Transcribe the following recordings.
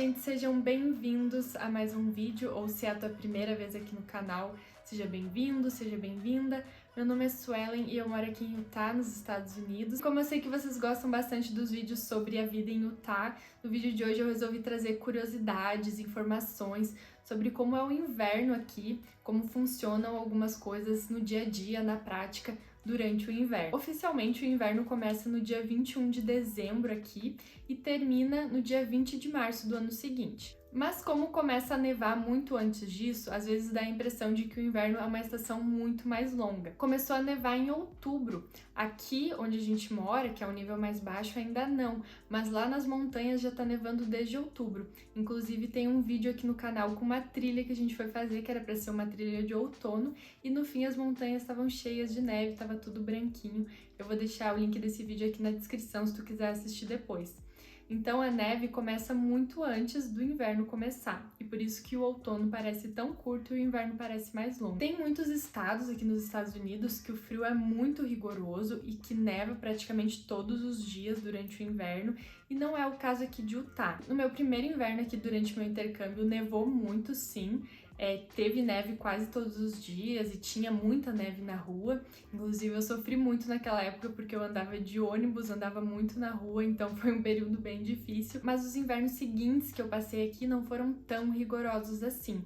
gente, sejam bem-vindos a mais um vídeo, ou se é a tua primeira vez aqui no canal, seja bem-vindo, seja bem-vinda. Meu nome é Suelen e eu moro aqui em Utah, nos Estados Unidos. Como eu sei que vocês gostam bastante dos vídeos sobre a vida em Utah, no vídeo de hoje eu resolvi trazer curiosidades, informações sobre como é o inverno aqui, como funcionam algumas coisas no dia a dia, na prática, durante o inverno. Oficialmente, o inverno começa no dia 21 de dezembro aqui e termina no dia 20 de março do ano seguinte. Mas como começa a nevar muito antes disso, às vezes dá a impressão de que o inverno é uma estação muito mais longa. Começou a nevar em outubro. Aqui onde a gente mora, que é o nível mais baixo, ainda não, mas lá nas montanhas já tá nevando desde outubro. Inclusive tem um vídeo aqui no canal com uma trilha que a gente foi fazer, que era para ser uma trilha de outono, e no fim as montanhas estavam cheias de neve, tava tudo branquinho. Eu vou deixar o link desse vídeo aqui na descrição se tu quiser assistir depois. Então a neve começa muito antes do inverno começar, e por isso que o outono parece tão curto e o inverno parece mais longo. Tem muitos estados aqui nos Estados Unidos que o frio é muito rigoroso e que neva praticamente todos os dias durante o inverno, e não é o caso aqui de Utah. No meu primeiro inverno aqui durante meu intercâmbio nevou muito sim, teve neve quase todos os dias e tinha muita neve na rua. Inclusive eu sofri muito naquela época porque eu andava de ônibus, andava muito na rua, então foi um período bem difícil. Mas os invernos seguintes que eu passei aqui não foram tão rigorosos assim.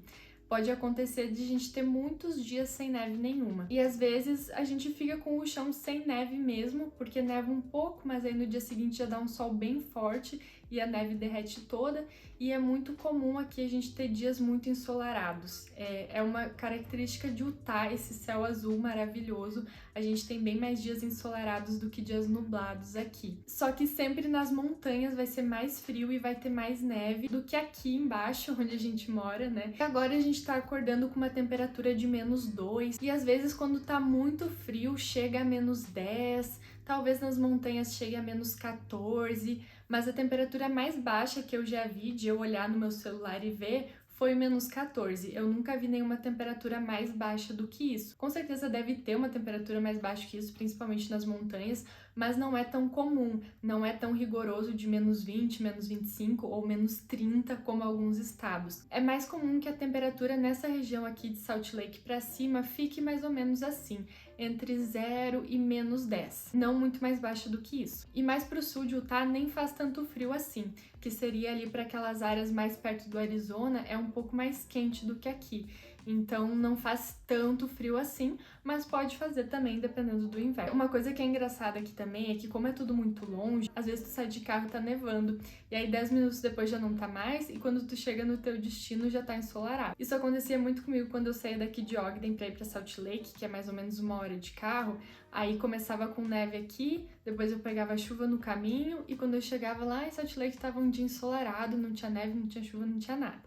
Pode acontecer de a gente ter muitos dias sem neve nenhuma. E às vezes a gente fica com o chão sem neve mesmo, porque neva um pouco, mas aí no dia seguinte já dá um sol bem forte e a neve derrete toda. E é muito comum aqui a gente ter dias muito ensolarados. É uma característica de Utah, esse céu azul maravilhoso. A gente tem bem mais dias ensolarados do que dias nublados aqui. Só que sempre nas montanhas vai ser mais frio e vai ter mais neve do que aqui embaixo, onde a gente mora, né? E agora a gente tá acordando com uma temperatura de -2, e às vezes quando tá muito frio chega a -10, talvez nas montanhas chegue a -14, mas a temperatura mais baixa que eu já vi de eu olhar no meu celular e ver foi -14. Eu nunca vi nenhuma temperatura mais baixa do que isso. Com certeza deve ter uma temperatura mais baixa que isso, principalmente nas montanhas, mas não é tão comum, não é tão rigoroso de -20, -25 ou -30 como alguns estados. É mais comum que a temperatura nessa região aqui de Salt Lake para cima fique mais ou menos assim, entre 0 e -10, não muito mais baixa do que isso. E mais pro sul de Utah nem faz tanto frio assim, que seria ali para aquelas áreas mais perto do Arizona, é um pouco mais quente do que aqui. Então não faz tanto frio assim, mas pode fazer também dependendo do inverno. Uma coisa que é engraçada aqui também é que como é tudo muito longe, às vezes tu sai de carro e tá nevando, e aí 10 minutos depois já não tá mais, e quando tu chega no teu destino já tá ensolarado. Isso acontecia muito comigo quando eu saía daqui de Ogden pra ir pra Salt Lake, que é mais ou menos 1 hora de carro. Aí começava com neve aqui, depois eu pegava chuva no caminho, e quando eu chegava lá em Salt Lake tava um dia ensolarado, não tinha neve, não tinha chuva, não tinha nada.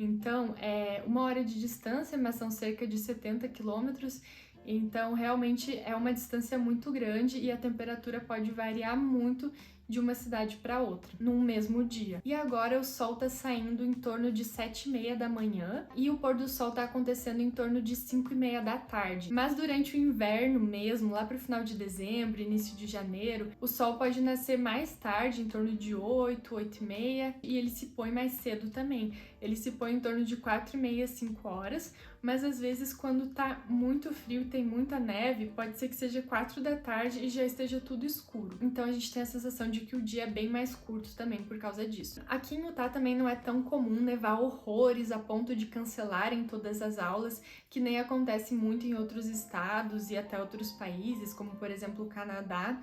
Então, é 1 hora de distância, mas são cerca de 70 quilômetros, então realmente é uma distância muito grande e a temperatura pode variar muito de uma cidade para outra, num mesmo dia. E agora o sol tá saindo em torno de 7h30 da manhã e o pôr do sol tá acontecendo em torno de 5h30 da tarde. Mas durante o inverno mesmo, lá pro final de dezembro, início de janeiro, o sol pode nascer mais tarde, em torno de 8, 8h30, e ele se põe mais cedo também. Ele se põe em torno de 4h30, 5 horas, mas às vezes quando tá muito frio e tem muita neve, pode ser que seja 4 da tarde e já esteja tudo escuro. Então a gente tem a sensação de que o dia é bem mais curto também por causa disso. Aqui em Utah também não é tão comum nevar horrores a ponto de cancelarem todas as aulas, que nem acontece muito em outros estados e até outros países, como por exemplo o Canadá.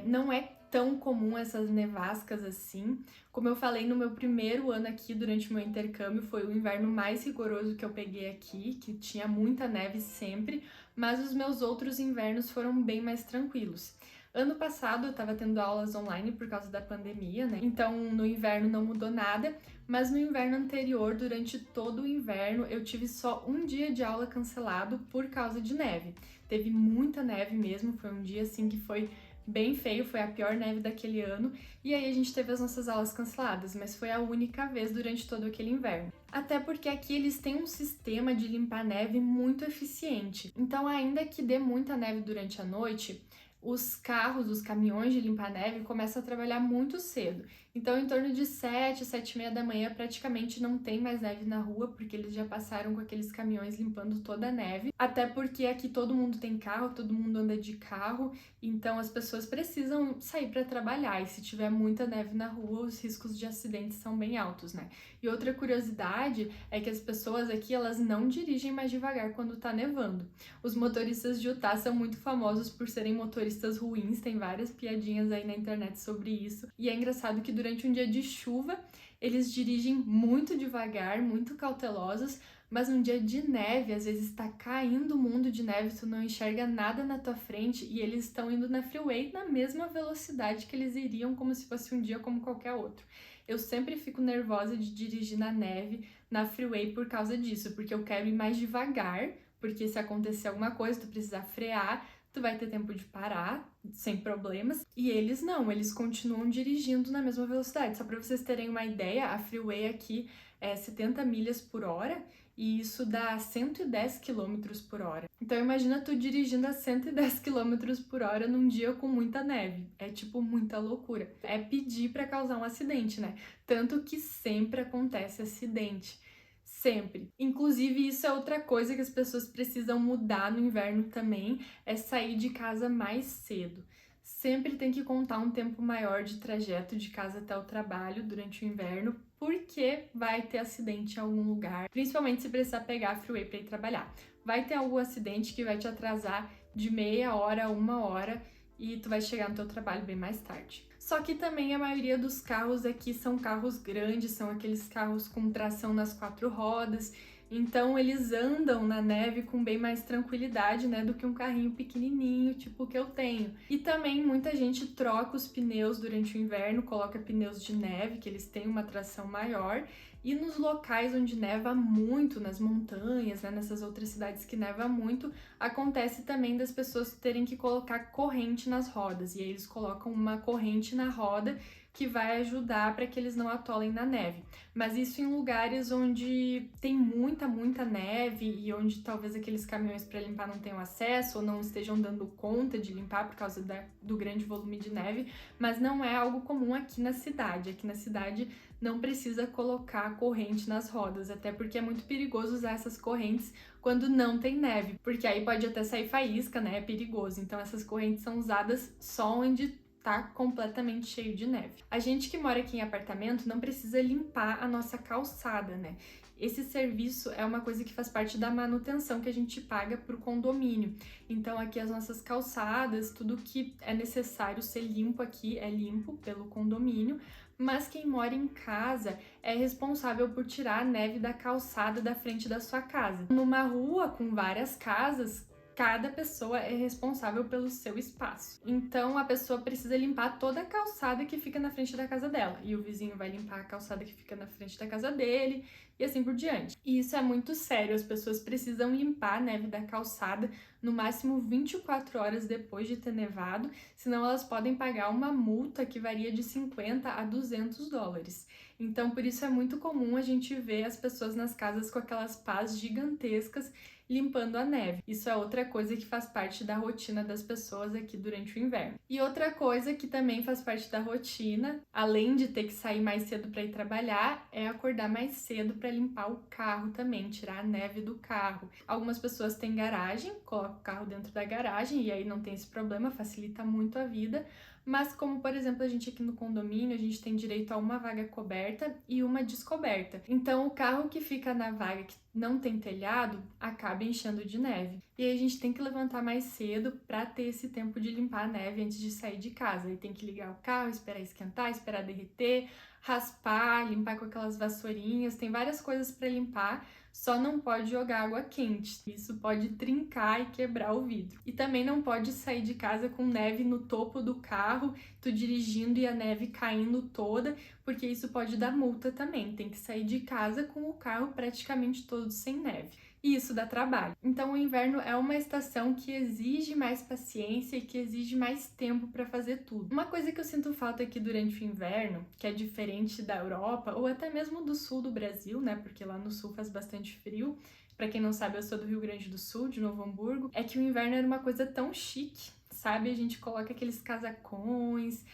Não é tão comum essas nevascas assim. Como eu falei, no meu primeiro ano aqui, durante o meu intercâmbio, foi o inverno mais rigoroso que eu peguei aqui, que tinha muita neve sempre, mas os meus outros invernos foram bem mais tranquilos. Ano passado eu tava tendo aulas online por causa da pandemia, né? Então no inverno não mudou nada, mas no inverno anterior, durante todo o inverno, eu tive só um dia de aula cancelado por causa de neve. Teve muita neve mesmo, foi um dia assim que foi bem feio, foi a pior neve daquele ano, e aí a gente teve as nossas aulas canceladas, mas foi a única vez durante todo aquele inverno. Até porque aqui eles têm um sistema de limpar neve muito eficiente, então ainda que dê muita neve durante a noite, os carros, os caminhões de limpar neve começam a trabalhar muito cedo. Então, em torno de 7, 7h30 da manhã, praticamente não tem mais neve na rua, porque eles já passaram com aqueles caminhões limpando toda a neve. Até porque aqui todo mundo tem carro, todo mundo anda de carro, então as pessoas precisam sair para trabalhar. E se tiver muita neve na rua, os riscos de acidentes são bem altos, né? E outra curiosidade é que as pessoas aqui, elas não dirigem mais devagar quando tá nevando. Os motoristas de Utah são muito famosos por serem motoristas ruins, tem várias piadinhas aí na internet sobre isso. E é engraçado que durante um dia de chuva, eles dirigem muito devagar, muito cautelosos, mas num dia de neve, às vezes tá caindo o mundo de neve, tu não enxerga nada na tua frente e eles estão indo na freeway na mesma velocidade que eles iriam como se fosse um dia como qualquer outro. Eu sempre fico nervosa de dirigir na neve, na freeway por causa disso, porque eu quero ir mais devagar, porque se acontecer alguma coisa, tu precisar frear, tu vai ter tempo de parar, sem problemas. E eles não, eles continuam dirigindo na mesma velocidade. Só para vocês terem uma ideia, a freeway aqui é 70 milhas por hora e isso dá 110 quilômetros por hora. Então imagina tu dirigindo a 110 quilômetros por hora num dia com muita neve. É tipo muita loucura. É pedir para causar um acidente, né? Tanto que sempre acontece acidente. Sempre. Inclusive, isso é outra coisa que as pessoas precisam mudar no inverno também, é sair de casa mais cedo. Sempre tem que contar um tempo maior de trajeto de casa até o trabalho durante o inverno, porque vai ter acidente em algum lugar, principalmente se precisar pegar a freeway para ir trabalhar. Vai ter algum acidente que vai te atrasar de meia hora a 1 hora e tu vai chegar no teu trabalho bem mais tarde. Só que também a maioria dos carros aqui são carros grandes, são aqueles carros com tração nas 4 rodas, então eles andam na neve com bem mais tranquilidade, né, do que um carrinho pequenininho, tipo o que eu tenho. E também muita gente troca os pneus durante o inverno, coloca pneus de neve, que eles têm uma tração maior, e nos locais onde neva muito, nas montanhas, né, nessas outras cidades que neva muito, acontece também das pessoas terem que colocar corrente nas rodas, e aí eles colocam uma corrente na roda que vai ajudar para que eles não atolem na neve. Mas isso em lugares onde tem muita neve e onde talvez aqueles caminhões para limpar não tenham acesso ou não estejam dando conta de limpar por causa do grande volume de neve, mas não é algo comum aqui na cidade. Aqui na cidade não precisa colocar corrente nas rodas, até porque é muito perigoso usar essas correntes quando não tem neve, porque aí pode até sair faísca, né? É perigoso. Então essas correntes são usadas só onde tá completamente cheio de neve. A gente que mora aqui em apartamento não precisa limpar a nossa calçada, né? Esse serviço é uma coisa que faz parte da manutenção que a gente paga pro condomínio. Então aqui as nossas calçadas, tudo que é necessário ser limpo aqui é limpo pelo condomínio, mas quem mora em casa é responsável por tirar a neve da calçada da frente da sua casa. Numa rua com várias casas, cada pessoa é responsável pelo seu espaço. Então a pessoa precisa limpar toda a calçada que fica na frente da casa dela, e o vizinho vai limpar a calçada que fica na frente da casa dele, e assim por diante. E isso é muito sério, as pessoas precisam limpar a neve da calçada no máximo 24 horas depois de ter nevado, senão elas podem pagar uma multa que varia de 50 a 200 dólares. Então por isso é muito comum a gente ver as pessoas nas casas com aquelas pás gigantescas limpando a neve. Isso é outra coisa que faz parte da rotina das pessoas aqui durante o inverno. E outra coisa que também faz parte da rotina, além de ter que sair mais cedo para ir trabalhar, é acordar mais cedo para limpar o carro também, tirar a neve do carro. Algumas pessoas têm garagem, colocam o carro dentro da garagem e aí não tem esse problema, facilita muito a vida. Mas como, por exemplo, a gente aqui no condomínio, a gente tem direito a uma vaga coberta e uma descoberta. Então, o carro que fica na vaga que não tem telhado acaba enchendo de neve. E aí a gente tem que levantar mais cedo para ter esse tempo de limpar a neve antes de sair de casa. Aí tem que ligar o carro, esperar esquentar, esperar derreter, raspar, limpar com aquelas vassourinhas. Tem várias coisas para limpar. Só não pode jogar água quente, isso pode trincar e quebrar o vidro. E também não pode sair de casa com neve no topo do carro, tu dirigindo e a neve caindo toda, porque isso pode dar multa também. Tem que sair de casa com o carro praticamente todo sem neve. E isso dá trabalho. Então o inverno é uma estação que exige mais paciência e que exige mais tempo para fazer tudo. Uma coisa que eu sinto falta aqui durante o inverno, que é diferente da Europa ou até mesmo do sul do Brasil, né? Porque lá no sul faz bastante frio. Para quem não sabe, eu sou do Rio Grande do Sul, de Novo Hamburgo, é que o inverno era uma coisa tão chique. sabe? A gente coloca aqueles casacões,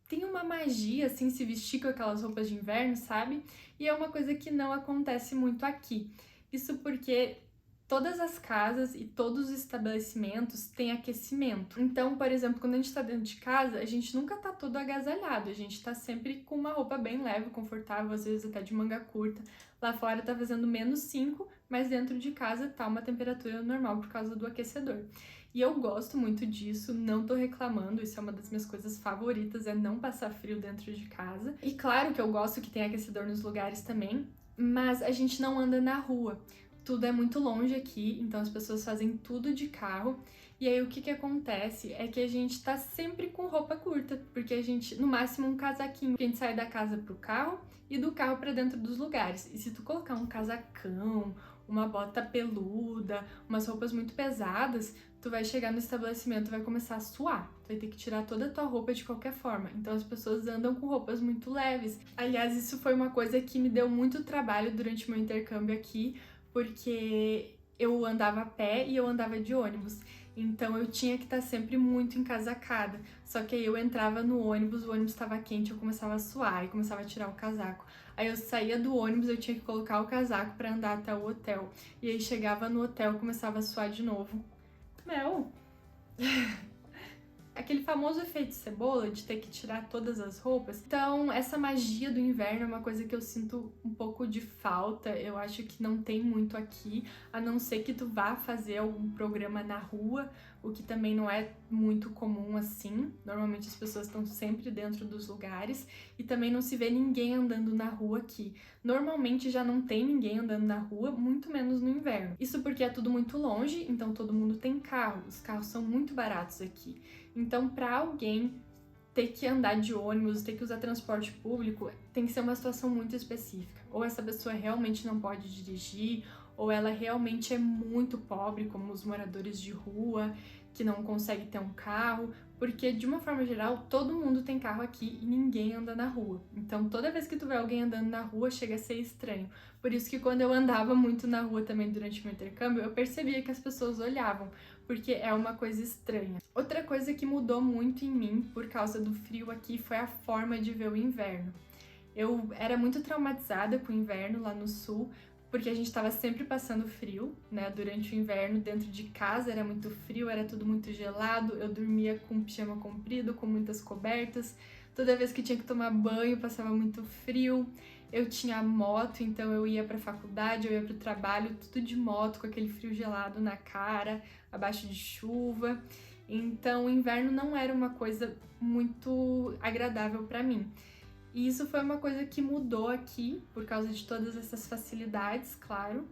tem uma magia, assim, se vestir com aquelas roupas de inverno, sabe? E é uma coisa que não acontece muito aqui. Isso porque todas as casas e todos os estabelecimentos têm aquecimento. Então, por exemplo, quando a gente tá dentro de casa, a gente nunca tá todo agasalhado, a gente tá sempre com uma roupa bem leve, confortável, às vezes até de manga curta. Lá fora tá fazendo -5, mas dentro de casa tá uma temperatura normal por causa do aquecedor. E eu gosto muito disso, não tô reclamando, isso é uma das minhas coisas favoritas, é não passar frio dentro de casa. E claro que eu gosto que tem aquecedor nos lugares também, mas a gente não anda na rua. Tudo é muito longe aqui, então as pessoas fazem tudo de carro. E aí o que acontece é que a gente tá sempre com roupa curta, porque a gente, no máximo um casaquinho, a gente sai da casa pro carro e do carro pra dentro dos lugares. E se tu colocar um casacão, uma bota peluda, umas roupas muito pesadas, tu vai chegar no estabelecimento e vai começar a suar. Tu vai ter que tirar toda a tua roupa de qualquer forma. Então as pessoas andam com roupas muito leves. Aliás, isso foi uma coisa que me deu muito trabalho durante meu intercâmbio aqui, porque eu andava a pé e eu andava de ônibus. Então eu tinha que estar sempre muito encasacada. Só que aí eu entrava no ônibus, o ônibus estava quente, eu começava a suar e começava a tirar o casaco. Aí eu saía do ônibus, eu tinha que colocar o casaco para andar até o hotel. E aí chegava no hotel, começava a suar de novo. Mel! Aquele famoso efeito cebola de ter que tirar todas as roupas. Então, essa magia do inverno é uma coisa que eu sinto um pouco de falta. Eu acho que não tem muito aqui, a não ser que tu vá fazer algum programa na rua, o que também não é muito comum assim. Normalmente as pessoas estão sempre dentro dos lugares e também não se vê ninguém andando na rua aqui. Normalmente já não tem ninguém andando na rua, muito menos no inverno. Isso porque é tudo muito longe, então todo mundo tem carro. Os carros são muito baratos aqui. Então, para alguém ter que andar de ônibus, ter que usar transporte público, tem que ser uma situação muito específica. Ou essa pessoa realmente não pode dirigir, ou ela realmente é muito pobre, como os moradores de rua, que não conseguem ter um carro, porque de uma forma geral, todo mundo tem carro aqui e ninguém anda na rua. Então, toda vez que tu vê alguém andando na rua, chega a ser estranho. Por isso que quando eu andava muito na rua também durante o meu intercâmbio, eu percebia que as pessoas olhavam, porque é uma coisa estranha. Outra coisa que mudou muito em mim por causa do frio aqui foi a forma de ver o inverno. Eu era muito traumatizada com o inverno lá no sul, porque a gente estava sempre passando frio, né? Durante o inverno, dentro de casa era muito frio, era tudo muito gelado, eu dormia com pijama comprido, com muitas cobertas. Toda vez que tinha que tomar banho, passava muito frio. Eu tinha moto, então eu ia pra faculdade, eu ia pro trabalho, tudo de moto, com aquele frio gelado na cara, abaixo de chuva. Então o inverno não era uma coisa muito agradável pra mim. E isso foi uma coisa que mudou aqui, por causa de todas essas facilidades, claro.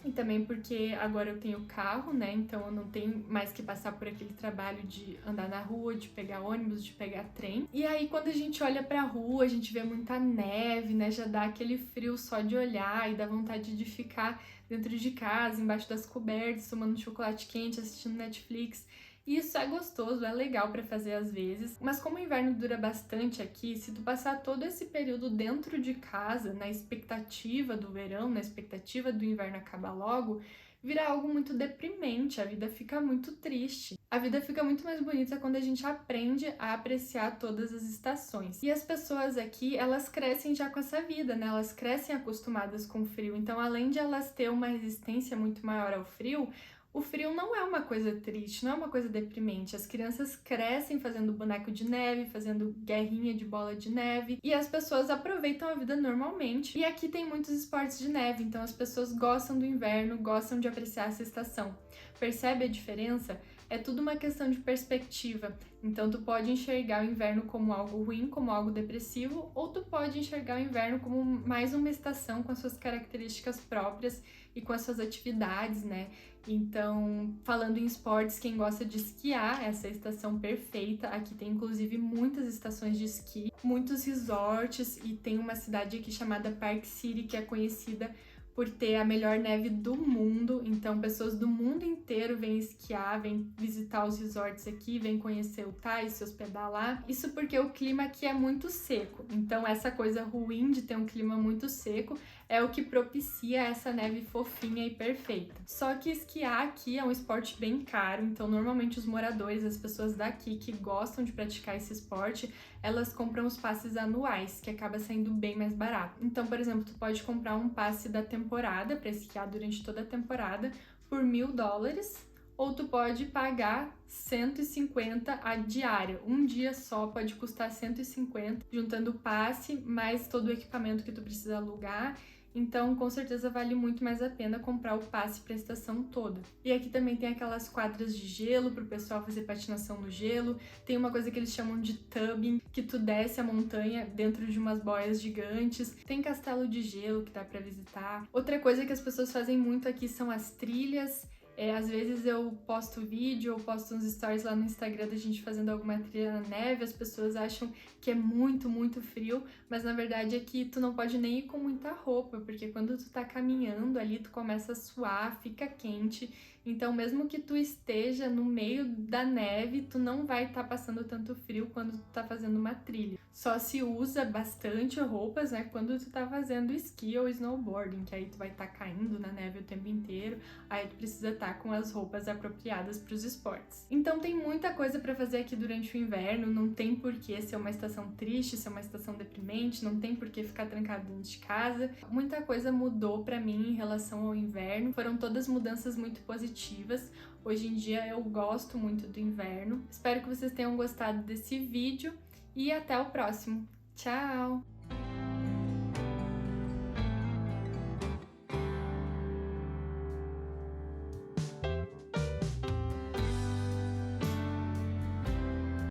E também porque agora eu tenho carro, né? Então eu não tenho mais que passar por aquele trabalho de andar na rua, de pegar ônibus, de pegar trem. E aí quando a gente olha pra rua, a gente vê muita neve, né? Já dá aquele frio só de olhar e dá vontade de ficar dentro de casa, embaixo das cobertas, tomando chocolate quente, assistindo Netflix. E isso é gostoso, é legal pra fazer às vezes, mas como o inverno dura bastante aqui, se tu passar todo esse período dentro de casa, na expectativa do verão, na expectativa do inverno acabar logo, vira algo muito deprimente, a vida fica muito triste. A vida fica muito mais bonita quando a gente aprende a apreciar todas as estações. E as pessoas aqui, elas crescem já com essa vida, né? Elas crescem acostumadas com o frio, então além de elas terem uma resistência muito maior ao frio, o frio não é uma coisa triste, não é uma coisa deprimente. As crianças crescem fazendo boneco de neve, fazendo guerrinha de bola de neve, e as pessoas aproveitam a vida normalmente. E aqui tem muitos esportes de neve, então as pessoas gostam do inverno, gostam de apreciar essa estação. Percebe a diferença? É tudo uma questão de perspectiva. Então tu pode enxergar o inverno como algo ruim, como algo depressivo, ou tu pode enxergar o inverno como mais uma estação com as suas características próprias e com as suas atividades, né? Então, falando em esportes, quem gosta de esquiar, essa é a estação perfeita. Aqui tem inclusive muitas estações de esqui, muitos resorts, e tem uma cidade aqui chamada Park City, que é conhecida por ter a melhor neve do mundo, então pessoas do mundo inteiro vêm esquiar, vêm visitar os resorts aqui, vêm conhecer o Thais, se hospedar lá. Isso porque o clima aqui é muito seco, então essa coisa ruim de ter um clima muito seco é o que propicia essa neve fofinha e perfeita. Só que esquiar aqui é um esporte bem caro, então normalmente os moradores, as pessoas daqui que gostam de praticar esse esporte, elas compram os passes anuais, que acaba saindo bem mais barato. Então, por exemplo, tu pode comprar um passe da temporada para esquiar durante toda a temporada por $1.000, ou tu pode pagar 150 a diária. Um dia só pode custar 150, juntando o passe mais todo o equipamento que tu precisa alugar. Então, com certeza vale muito mais a pena comprar o passe para a estação toda. E aqui também tem aquelas quadras de gelo para o pessoal fazer patinação no gelo. Tem uma coisa que eles chamam de tubing, que tu desce a montanha dentro de umas boias gigantes. Tem castelo de gelo que dá para visitar. Outra coisa que as pessoas fazem muito aqui são as trilhas. Às vezes eu posto vídeo ou posto uns stories lá no Instagram da gente fazendo alguma trilha na neve, as pessoas acham que é muito, muito frio, mas na verdade é que tu não pode nem ir com muita roupa, porque quando tu tá caminhando ali, tu começa a suar, fica quente, então mesmo que tu esteja no meio da neve, tu não vai estar passando tanto frio quando tu tá fazendo uma trilha. Só se usa bastante roupas, né, quando tu tá fazendo esqui ou snowboarding, que aí tu vai estar caindo na neve o tempo inteiro, aí tu precisa estar com as roupas apropriadas para os esportes. Então tem muita coisa para fazer aqui durante o inverno, não tem por que ser uma estação triste, ser uma estação deprimente, não tem por que ficar trancado dentro de casa. Muita coisa mudou para mim em relação ao inverno, foram todas mudanças muito positivas. Hoje em dia eu gosto muito do inverno. Espero que vocês tenham gostado desse vídeo e até o próximo. Tchau!